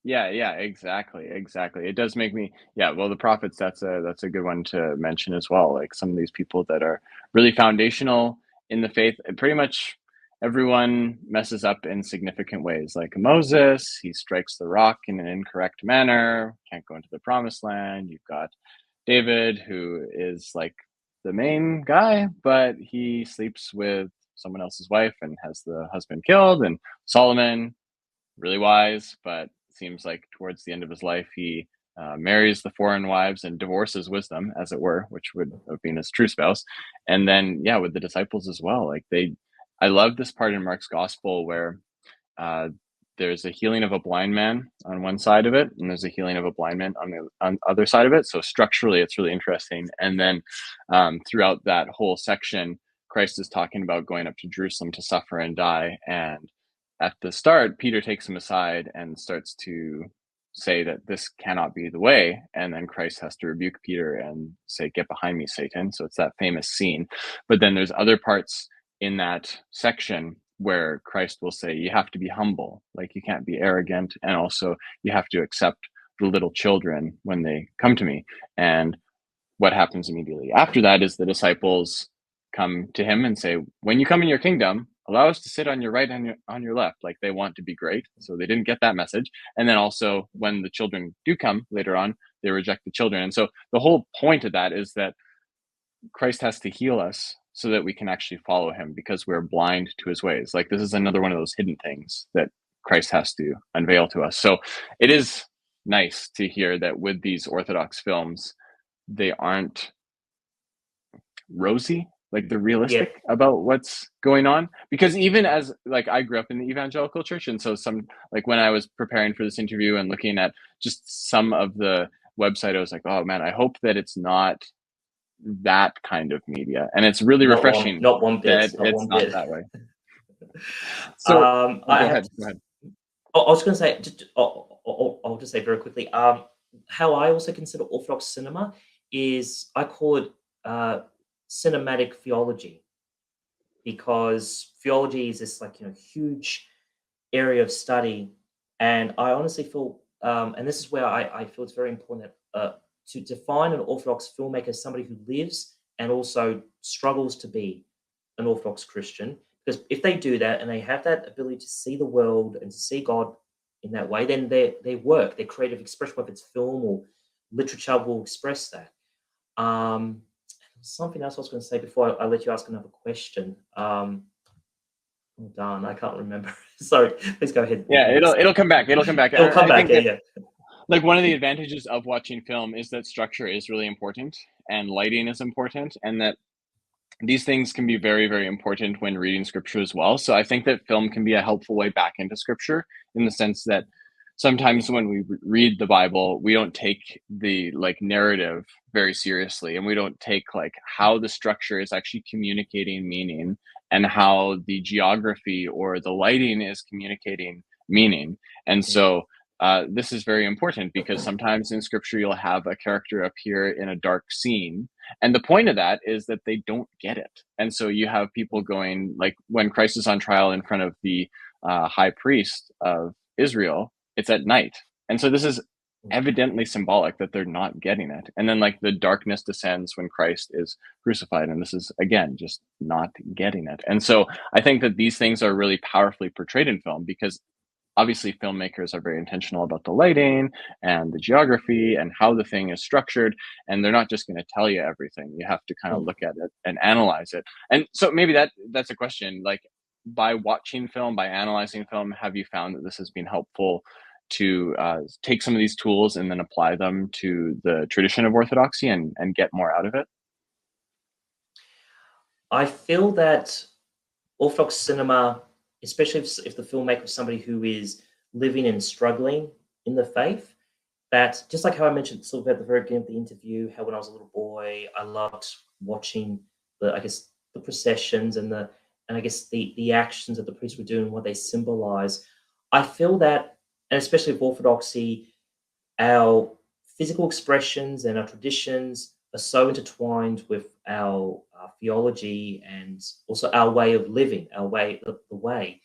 Yeah, exactly. It does make me, yeah, well, the prophets, that's a good one to mention as well. Like some of these people that are really foundational in the faith, pretty much everyone messes up in significant ways. Like Moses, he strikes the rock in an incorrect manner, can't go into the promised land. You've got David, who is like the main guy, but he sleeps with someone else's wife and has the husband killed. And Solomon, really wise, but seems like towards the end of his life, he marries the foreign wives and divorces wisdom, as it were, which would have been his true spouse. And then, yeah, with the disciples as well. I love this part in Mark's gospel where uh, there's a healing of a blind man on one side of it, and there's a healing of a blind man on the other side of it. So structurally, it's really interesting. And then throughout that whole section, Christ is talking about going up to Jerusalem to suffer and die. And at the start, Peter takes him aside and starts to say that this cannot be the way. And then Christ has to rebuke Peter and say, "Get behind me, Satan." So it's that famous scene. But then there's other parts in that section where Christ will say, you have to be humble, like you can't be arrogant. And also you have to accept the little children when they come to me. And what happens immediately after that is the disciples come to him and say, when you come in your kingdom, allow us to sit on your right and on your left. Like they want to be great. So they didn't get that message. And then also when the children do come later on, they reject the children. And so the whole point of that is that Christ has to heal us so that we can actually follow him because we're blind to his ways. Like this is another one of those hidden things that Christ has to unveil to us. So it is nice to hear that with these Orthodox films, they aren't rosy, like they're realistic about what's going on. Because even as like I grew up in the evangelical church, and so some like when I was preparing for this interview and looking at just some of the website, I was like, oh man, I hope that it's not that kind of media, and it's really refreshing Not one bit. that it's not that way. So Go ahead. I was going to say, I'll just say very quickly. How I also consider Orthodox cinema is I call it cinematic theology, because theology is this like huge area of study, and I honestly feel, and this is where I feel it's very important that to define an Orthodox filmmaker as somebody who lives and also struggles to be an Orthodox Christian. Because if they do that and they have that ability to see the world and to see God in that way, then their work, their creative expression, whether it's film or literature, will express that. Something else I was going to say before I let you ask another question. Oh darn, I can't remember. Sorry, please go ahead. Yeah, it'll come back. It'll come back. It'll come back. Yeah. Like one of the advantages of watching film is that structure is really important and lighting is important, and that these things can be very, very important when reading scripture as well. So I think that film can be a helpful way back into scripture, in the sense that sometimes when we read the Bible, we don't take the like narrative very seriously, and we don't take like how the structure is actually communicating meaning and how the geography or the lighting is communicating meaning. And so this is very important, because sometimes in scripture you'll have a character appear in a dark scene, and the point of that is that they don't get it. And so you have people going, like when Christ is on trial in front of the high priest of Israel, it's at night. And so this is evidently symbolic that they're not getting it. And then like the darkness descends when Christ is crucified, and this is again just not getting it. And so I think that these things are really powerfully portrayed in film, because obviously filmmakers are very intentional about the lighting and the geography and how the thing is structured, and they're not just going to tell you everything. You have to kind of look at it and analyze it. And so maybe that's a question, like by watching film, by analyzing film, have you found that this has been helpful to take some of these tools and then apply them to the tradition of Orthodoxy and get more out of it? I feel that Orthodox cinema, especially if the filmmaker is somebody who is living and struggling in the faith, that just like how I mentioned sort of at the very beginning of the interview, how when I was a little boy, I loved watching the processions and the actions that the priests were doing and what they symbolize. I feel that, and especially with Orthodoxy, our physical expressions and our traditions are so intertwined with our theology and also our way of living, the way,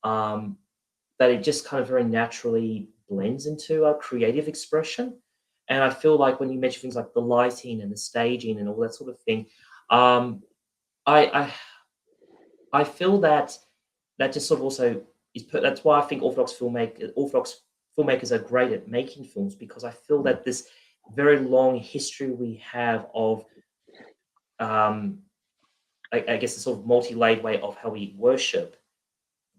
um, that it just kind of very naturally blends into our creative expression. And I feel like when you mention things like the lighting and the staging and all that sort of thing, um, I I feel that that just sort of also that's why I think Orthodox filmmakers are great at making films, because I feel that this very long history we have of um, I guess the sort of multi-layered way of how we worship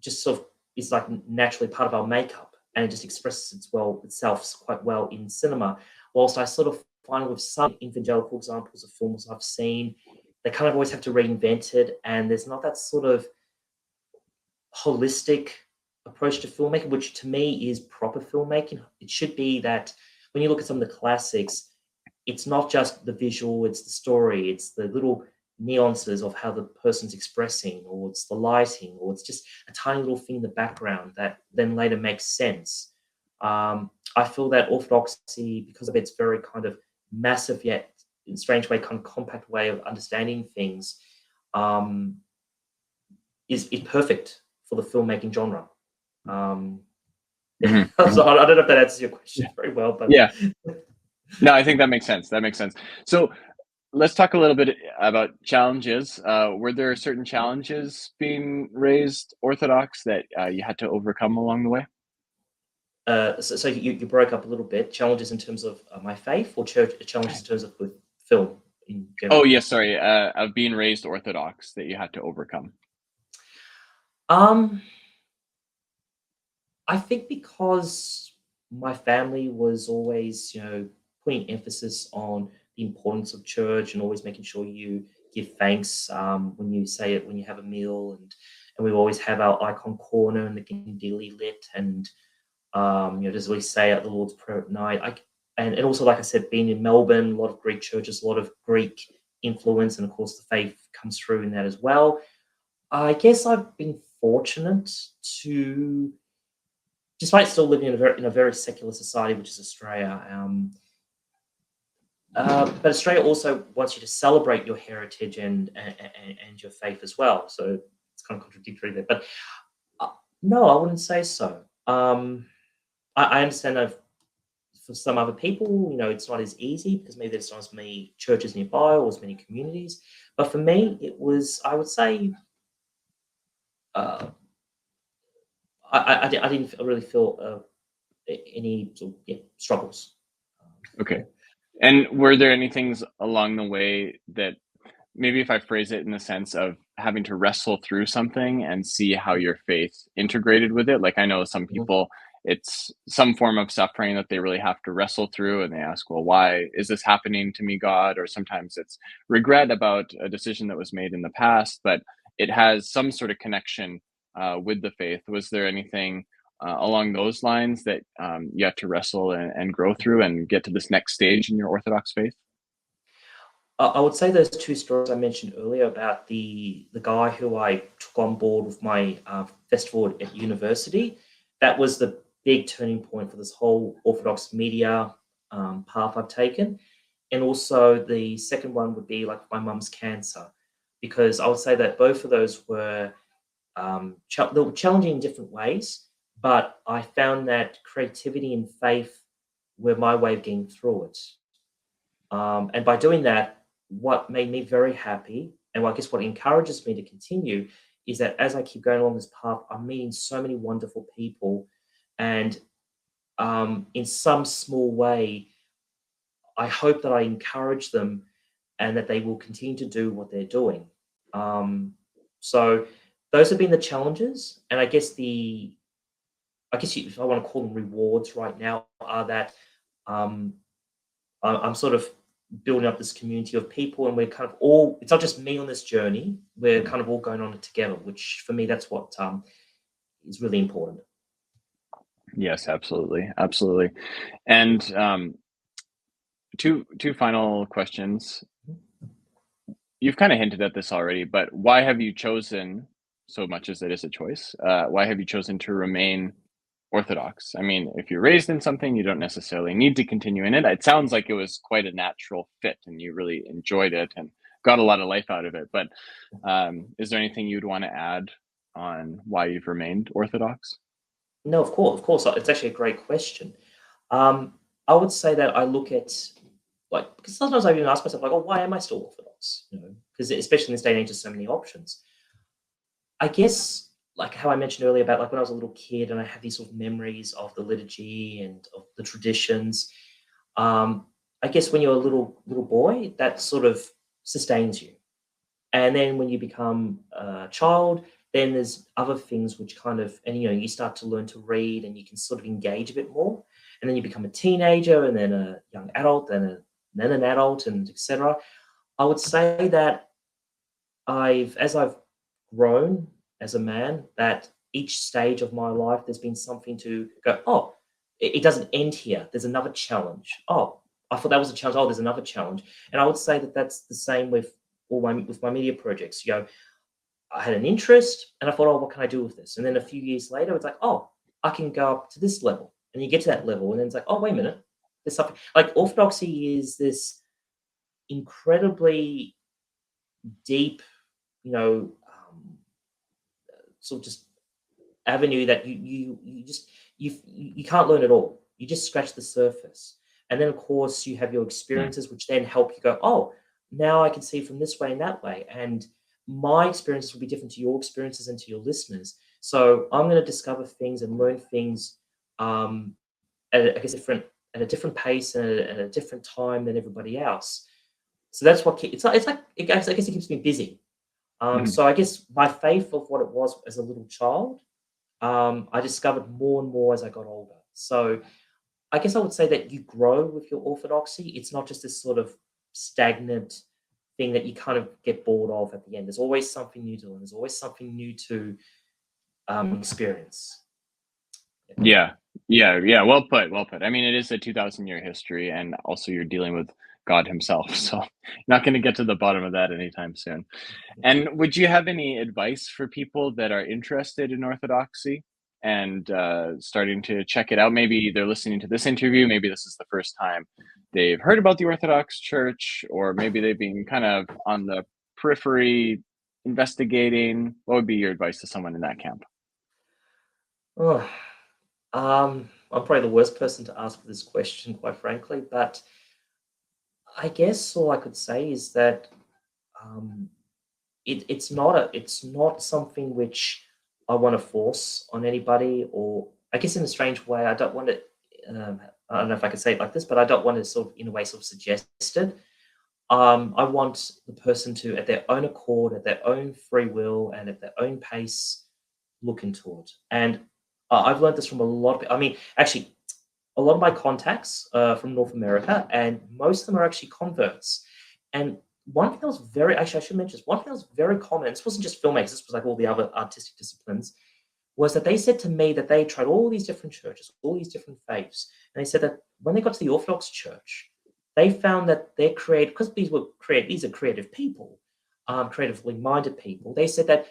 just sort of is like naturally part of our makeup, and it just expresses itself quite well in cinema. Whilst I sort of find with some evangelical examples of films I've seen, they kind of always have to reinvent it, and there's not that sort of holistic approach to filmmaking, which to me is proper filmmaking. It should be that when you look at some of the classics, it's not just the visual, it's the story, it's the little nuances of how the person's expressing, or it's the lighting, or it's just a tiny little thing in the background that then later makes sense. I feel that Orthodoxy, because of its very kind of massive yet in a strange way, kind of compact way of understanding things, um, is perfect for the filmmaking genre. Um, so I don't know if that answers your question very well, but Yeah. No, I think that makes sense. So let's talk a little bit about challenges. Were there certain challenges being raised Orthodox that you had to overcome along the way? So you broke up a little bit. Challenges in terms of my faith, or challenges in terms of with film in Oh, general? yes, sorry. Of being raised Orthodox that you had to overcome. Um, I think because my family was always, putting emphasis on the importance of church and always making sure you give thanks when you say it when you have a meal, and we always have our icon corner and the candili lit, and just always say out the Lord's Prayer at night. And also, like I said, being in Melbourne, a lot of Greek churches, a lot of Greek influence, and of course the faith comes through in that as well. I guess I've been fortunate to, despite still living in a very secular society, which is Australia. But Australia also wants you to celebrate your heritage and your faith as well. So it's kind of contradictory there. But uh, no, I wouldn't say so. I understand that for some other people, it's not as easy because maybe there's not as many churches nearby or as many communities. But for me, it was, I would say, uh, I didn't really feel any sort of, struggles. Okay. And were there any things along the way that, maybe if I phrase it in the sense of having to wrestle through something and see how your faith integrated with it? Like, I know some Mhm. people, it's some form of suffering that they really have to wrestle through, and they ask, well, why is this happening to me, God? Or sometimes it's regret about a decision that was made in the past, but it has some sort of connection with the faith. Was there anything along those lines that you had to wrestle and grow through and get to this next stage in your Orthodox faith? I would say those two stories I mentioned earlier about the guy who I took on board with my festival at university. That was the big turning point for this whole Orthodox media path I've taken. And also the second one would be like my mum's cancer, because I would say that both of those were they were challenging in different ways, but I found that creativity and faith were my way of getting through it. And by doing that, what made me very happy, and I guess what encourages me to continue, is that as I keep going along this path, I'm meeting so many wonderful people, and in some small way, I hope that I encourage them and that they will continue to do what they're doing. Um, so those have been the challenges, and if I want to call them rewards right now, are that um, I'm sort of building up this community of people, and we're kind of all. It's not just me on this journey. We're kind of all going on it together, which for me, that's what is really important. Yes, absolutely, absolutely. And two final questions. You've kind of hinted at this already, but why have you chosen, so much as it is a choice, why have you chosen to remain Orthodox? I mean, if you're raised in something, you don't necessarily need to continue in it. It sounds like it was quite a natural fit and you really enjoyed it and got a lot of life out of it. But is there anything you'd want to add on why you've remained Orthodox? No, of course. It's actually a great question. I would say that I look at, like, because sometimes I even ask myself, like, oh, why am I still Orthodox? You know, because especially in this day and age, there's so many options. I guess, like how I mentioned earlier about like when I was a little kid and I have these sort of memories of the liturgy and of the traditions. Um, I guess when you're a little boy, that sort of sustains you. And then when you become a child, then there's other things which kind of, and you know, you start to learn to read and you can sort of engage a bit more. And then you become a teenager and then a young adult and then an adult and etc. I would say that as I've grown as a man, that each stage of my life, there's been something to go, oh, it doesn't end here. There's another challenge. Oh, I thought that was a challenge. Oh, there's another challenge. And I would say that that's the same with with my media projects. You know, I had an interest and I thought, oh, what can I do with this? And then a few years later, it's like, oh, I can go up to this level. And you get to that level, and then it's like, oh, wait a minute. There's something like orthodoxy is this incredibly deep, you know, sort of just avenue that you can't learn it all. You just scratch the surface. And then of course you have your Mm. experiences which then help you go, oh, now I can see from this way and that way. And my experiences will be different to your experiences and to your listeners. So I'm going to discover things and learn things um, I guess at a different pace and at a different time than everybody else. So that's what it's like I guess it keeps me busy. Mhm. So I guess my faith of what it was as a little child I discovered more and more as I got older. So I guess I would say that you grow with your orthodoxy. It's not just this sort of stagnant thing that you kind of get bored of at the end. There's always something new to learn. There's always something new to experience. Yeah, yeah. Well put, well put. I mean, it is a 2,000-year history, and also you're dealing with God Himself, so you're not going to get to the bottom of that anytime soon. And would you have any advice for people that are interested in Orthodoxy and starting to check it out? Maybe they're listening to this interview. Maybe this is the first time they've heard about the Orthodox Church, or maybe they've been kind of on the periphery investigating. What would be your advice to someone in that camp? Oh, I'm probably the worst person to ask for this question, quite frankly. But I guess all I could say is that um, it's not something which I want to force on anybody, or I guess in a strange way, I don't want to. Um, I don't know if I can say it like this, but I don't want to sort of, in a way, sort of suggest it. I want the person to, at their own accord, at their own free will, and at their own pace, look into it. And I've learned this from a lot of. I mean, actually, a lot of my contacts from North America, and most of them are actually converts. And one thing that was very, actually, I should mention this, one thing that was very common, this wasn't just filmmakers, this was like all the other artistic disciplines, was that they said to me that they tried all these different churches, all these different faiths. And they said that when they got to the Orthodox Church, they found that their creative, because these are creative people, creatively minded people, they said that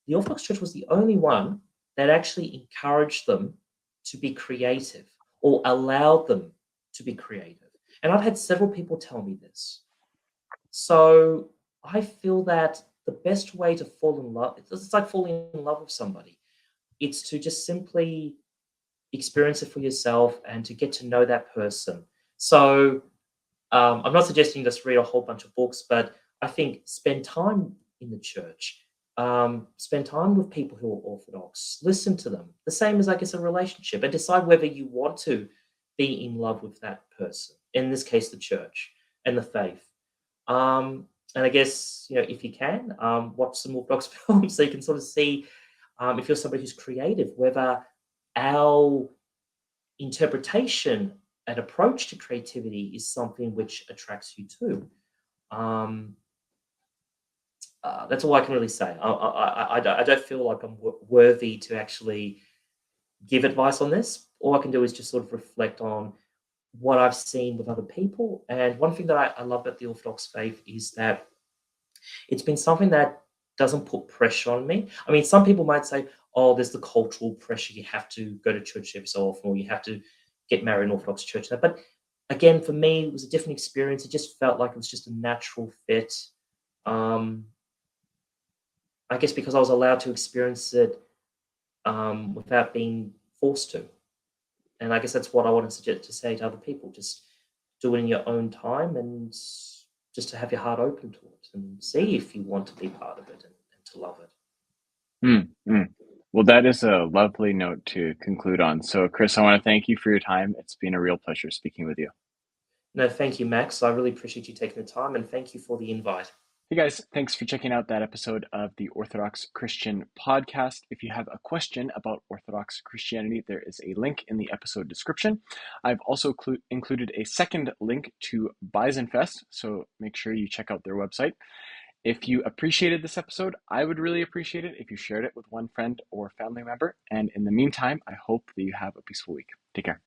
the Orthodox Church was the only one that actually encouraged them to be creative or allowed them to be creative. And I've had several people tell me this. So I feel that the best way to fall in love, it's like falling in love with somebody. It's to just simply experience it for yourself and to get to know that person. So I'm not suggesting just read a whole bunch of books, but I think spend time in the church, spend time with people who are Orthodox, listen to them, the same as, I guess, a relationship, and decide whether you want to be in love with that person, in this case, the church and the faith. And I guess, you know, if you can, watch some Orthodox films so you can sort of see if you're somebody who's creative, whether our interpretation and approach to creativity is something which attracts you too. Um, that's all I can really say. I don't feel like I'm worthy to actually give advice on this. All I can do is just sort of reflect on what I've seen with other people. And one thing that I love about the Orthodox faith is that it's been something that doesn't put pressure on me. I mean, some people might say, oh, there's the cultural pressure, you have to go to church every so often, or you have to get married in Orthodox church. But again, for me, it was a different experience. It just felt like it was just a natural fit. Um, I guess because I was allowed to experience it without being forced to. And I guess that's what I wanted to say to other people. Just do it in your own time, and just to have your heart open to it and see if you want to be part of it, and to love it. Well, that is a lovely note to conclude on. So, Chris, I want to thank you for your time. It's been a real pleasure speaking with you. No, thank you, Max. I really appreciate you taking the time, and thank you for the invite. Hey guys, thanks for checking out that episode of the Orthodox Christian Podcast. If you have a question about Orthodox Christianity, there is a link in the episode description. I've also included a second link to Byzanfest, so make sure you check out their website. If you appreciated this episode, I would really appreciate it if you shared it with one friend or family member. And in the meantime, I hope that you have a peaceful week. Take care.